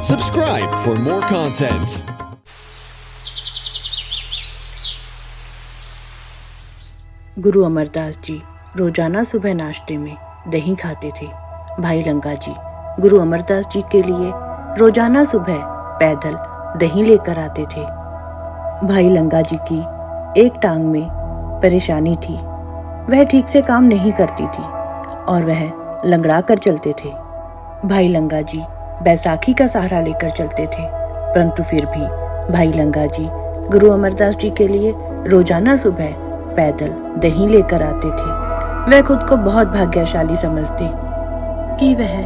Subscribe for more content. गुरु अमरदास जी रोजाना सुबह नाश्ते में दही खाते थे। भाई लंगा जी गुरु अमरदास जी के लिए रोजाना सुबह पैदल दही लेकर आते थे। भाई लंगा जी की एक टांग में परेशानी थी, वह ठीक से काम नहीं करती थी और वह लंगड़ा कर चलते थे। भाई लंगा जी बैसाखी का सहारा लेकर चलते थे, परंतु फिर भी भाई लंगा जी गुरु अमरदास जी के लिए रोजाना सुबह पैदल दही लेकर आते थे। वह खुद को बहुत भाग्यशाली समझते कि वह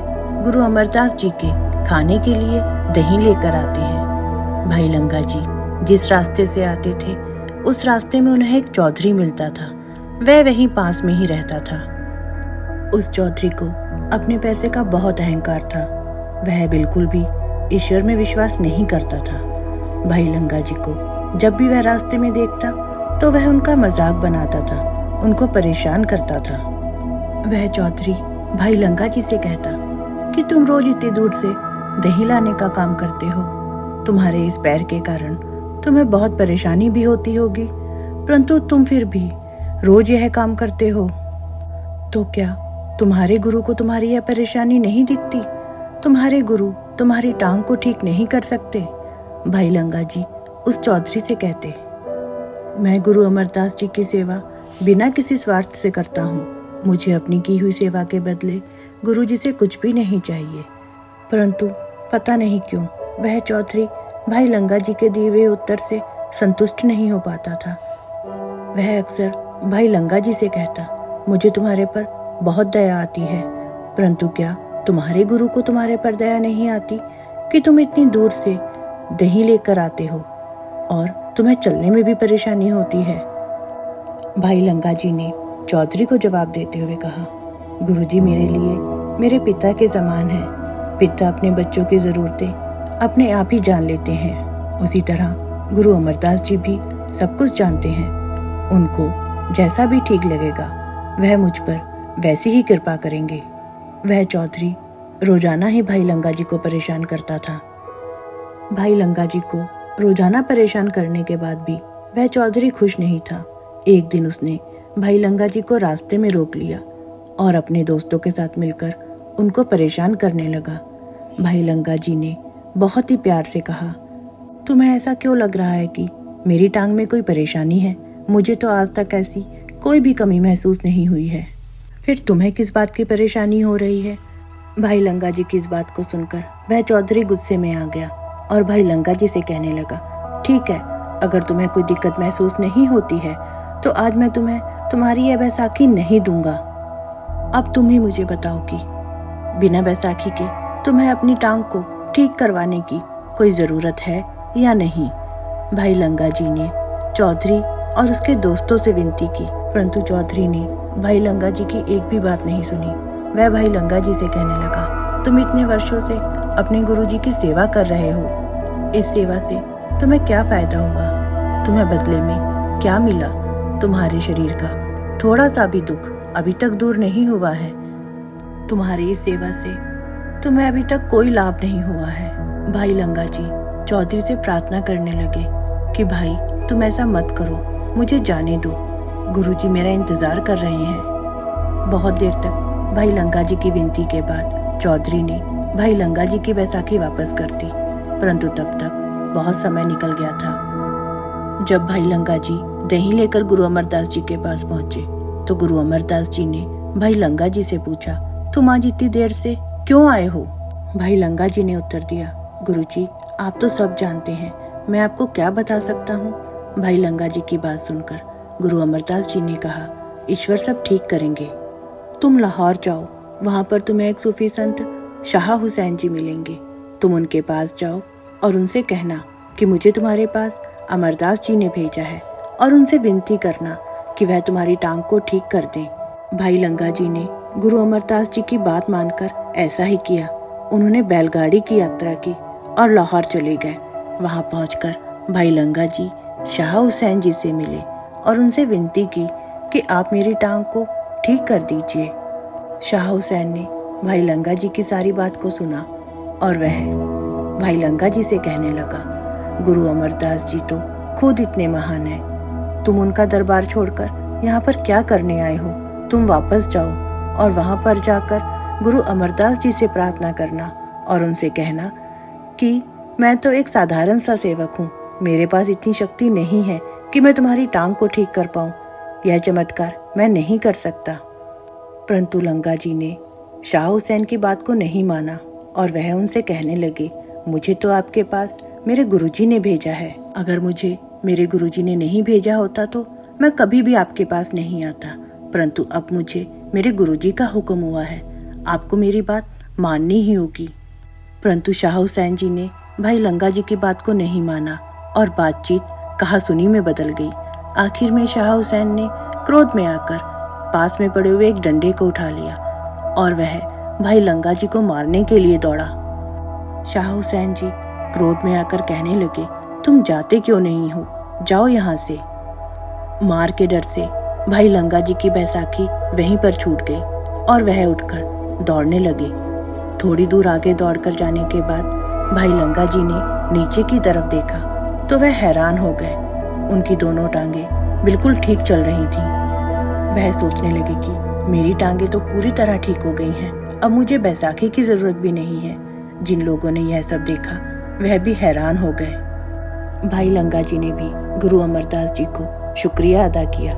गुरु अमरदास जी के खाने के लिए दही लेकर आते हैं। भाई लंगा जी जिस रास्ते से आते थे उस रास्ते में उन्हें एक चौधरी मिलता था। वह वहीं पास में ही रहता था। उस चौधरी को अपने पैसे का बहुत अहंकार था। वह बिल्कुल भी ईश्वर में विश्वास नहीं करता था। भाई लंगा जी को जब भी वह रास्ते में देखता तो वह उनका मजाक बनाता था, उनको परेशान करता था। वह चौधरी भाई लंगा जी से कहता कि तुम रोज इतनी दूर से दही लाने का काम करते हो, तुम्हारे इस पैर के कारण तुम्हें बहुत परेशानी भी होती होगी, परंतु तुम फिर भी रोज यह काम करते हो, तो क्या तुम्हारे गुरु को तुम्हारी यह परेशानी नहीं दिखती? तुम्हारे गुरु तुम्हारी टांग को ठीक नहीं कर सकते? भाई लंगा जी उस चौधरी से कहते, मैं गुरु अमरदास जी की सेवा बिना किसी स्वार्थ से करता हूँ। मुझे अपनी की हुई सेवा के बदले गुरु जी से कुछ भी नहीं चाहिए। परंतु पता नहीं क्यों वह चौधरी भाई लंगा जी के दिए हुए उत्तर से संतुष्ट नहीं हो पाता था। वह अक्सर भाई लंगा जी से कहता, मुझे तुम्हारे पर बहुत दया आती है, परंतु क्या तुम्हारे गुरु को तुम्हारे पर दया नहीं आती कि तुम इतनी दूर से दही लेकर आते हो और तुम्हें चलने में भी परेशानी होती है? भाई लंगा जी ने चौधरी को जवाब देते हुए कहा, गुरुजी मेरे लिए मेरे पिता के समान है। पिता अपने बच्चों की ज़रूरतें अपने आप ही जान लेते हैं, उसी तरह गुरु अमरदास जी भी सब कुछ जानते हैं। उनको जैसा भी ठीक लगेगा वह मुझ पर वैसी ही कृपा करेंगे। वह चौधरी रोजाना ही भाई लंगा जी को परेशान करता था। भाई लंगा जी को रोजाना परेशान करने के बाद भी वह चौधरी खुश नहीं था। एक दिन उसने भाई लंगा जी को रास्ते में रोक लिया और अपने दोस्तों के साथ मिलकर उनको परेशान करने लगा। भाई लंगा जी ने बहुत ही प्यार से कहा, तुम्हें ऐसा क्यों लग रहा है कि मेरी टांग में कोई परेशानी है? मुझे तो आज तक ऐसी कोई भी कमी महसूस नहीं हुई है, फिर तुम्हें किस बात की परेशानी हो रही है? भाई लंगा जी की इस बात को सुनकर वह चौधरी गुस्से में आ गया और भाई लंगा जी से कहने लगा, ठीक है, अगर तुम्हें कोई दिक्कत महसूस नहीं होती है तो आज मैं तुम्हें तुम्हारी यह बैसाखी नहीं दूंगा। अब तुम ही मुझे बताओ कि बिना बैसाखी के तुम्हें अपनी टांग को ठीक करवाने की कोई ज़रूरत है या नहीं? भाई लंगा जी ने चौधरी और उसके दोस्तों से विनती की, परंतु चौधरी ने भाई लंगा जी की एक भी बात नहीं सुनी। वह भाई लंगा जी से कहने लगा, तुम इतने वर्षों से अपने गुरु जी की सेवा कर रहे हो, इस सेवा से तुम्हें क्या फायदा हुआ? तुम्हें बदले में क्या मिला? तुम्हारे शरीर का थोड़ा सा भी दुख अभी तक दूर नहीं हुआ है। तुम्हारी इस सेवा से तुम्हें अभी तक कोई लाभ नहीं हुआ है। भाई लंगा जी चौधरी से प्रार्थना करने लगे कि भाई तुम ऐसा मत करो, मुझे जाने दो, गुरुजी मेरा इंतजार कर रहे हैं। बहुत देर तक भाई लंगा जी की विनती के बाद चौधरी ने भाई लंगा जी की बैसाखी वापस कर दी, परंतु तब तक बहुत समय निकल गया था। जब भाई लंगा जी दही लेकर गुरु अमरदास जी के पास पहुंचे तो गुरु अमरदास जी ने भाई लंगा जी से पूछा, तुम आज इतनी देर से क्यों आए हो? भाई लंगा जी ने उत्तर दिया, गुरुजी आप तो सब जानते हैं, मैं आपको क्या बता सकता हूँ? भाई लंगा जी की बात सुनकर गुरु अमरदास जी ने कहा, ईश्वर सब ठीक करेंगे। तुम लाहौर जाओ, वहाँ पर तुम्हें एक सूफी संत शाह हुसैन जी मिलेंगे। तुम उनके पास जाओ और उनसे कहना कि मुझे तुम्हारे पास अमरदास जी ने भेजा है और उनसे विनती करना कि वह तुम्हारी टांग को ठीक कर दें। भाई लंगा जी ने गुरु अमरदास जी की बात मानकर ऐसा ही किया। उन्होंने बैलगाड़ी की यात्रा की और लाहौर चले गए। वहाँ पहुंचकर भाई लंगा जी शाह हुसैन जी से मिले और उनसे विनती की कि आप मेरी टांग को ठीक कर दीजिए। शाह हुसैन ने भाई लंगा जी की सारी बात को सुना और वह भाई लंगा जी से कहने लगा, गुरु अमरदास जी तो खुद इतने महान हैं। तुम उनका दरबार छोड़कर यहाँ पर क्या करने आए हो? तुम वापस जाओ और वहाँ पर जाकर गुरु अमरदास जी से प्रार्थना करना और उनसे कहना कि मैं तो एक साधारण सा सेवक हूँ, मेरे पास इतनी शक्ति नहीं है कि मैं तुम्हारी टांग को ठीक कर पाऊँ। यह चमत्कार मैं नहीं कर सकता। परंतु लंगा जी ने शाह हुसैन की बात को नहीं माना और वह उनसे कहने लगे, मुझे तो आपके पास मेरे गुरुजी ने भेजा है। अगर मुझे मेरे गुरुजी ने नहीं भेजा होता तो मैं कभी भी आपके पास नहीं आता, परंतु अब मुझे मेरे गुरुजी का हुक्म हुआ है, आपको मेरी बात माननी ही होगी। परंतु शाह हुसैन जी ने भाई लंगा जी की बात को नहीं माना और बातचीत कहासुनी में बदल गई। आखिर में शाह हुसैन ने क्रोध में आकर पास में पड़े हुए एक डंडे को उठा लिया और वह भाई लंगा जी को मारने के लिए दौड़ा। शाह हुसैन जी क्रोध में आकर कहने लगे, तुम जाते क्यों नहीं हो, जाओ यहाँ से। मार के डर से भाई लंगा जी की बैसाखी वहीं पर छूट गई और वह उठकर दौड़ने लगे। थोड़ी दूर आगे दौड़कर जाने के बाद भाई लंगा जी ने नीचे की तरफ देखा तो वह हैरान हो गए। उनकी दोनों टांगें बिल्कुल ठीक चल रही थीं। वह सोचने लगे कि मेरी टांगें तो पूरी तरह ठीक हो गई हैं, अब मुझे बैसाखी की जरूरत भी नहीं है। जिन लोगों ने यह सब देखा वह भी हैरान हो गए। भाई लंगा जी ने भी गुरु अमरदास जी को शुक्रिया अदा किया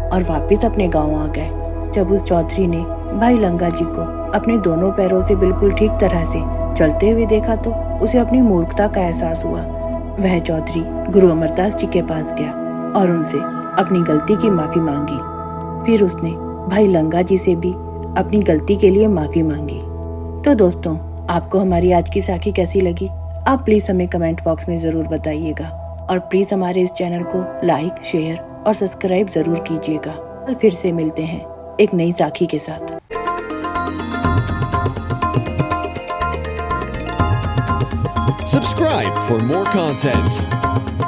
और वापस अपने गांव आ गए। जब उस चौधरी ने भाई लंगा जी को अपने दोनों पैरों से बिल्कुल ठीक तरह से चलते हुए देखा तो उसे अपनी मूर्खता का एहसास हुआ। वह चौधरी गुरु अमरदास जी के पास गया और उनसे अपनी गलती की माफी मांगी। फिर उसने भाई लंगा जी से भी अपनी गलती के लिए माफी मांगी। तो दोस्तों, आपको हमारी आज की साखी कैसी लगी? आप प्लीज हमें कमेंट बॉक्स में जरूर बताइएगा और प्लीज हमारे इस चैनल को लाइक, शेयर और सब्सक्राइब जरूर कीजिएगा। कल फिर से मिलते हैं एक नई साखी के साथ। Subscribe for more content.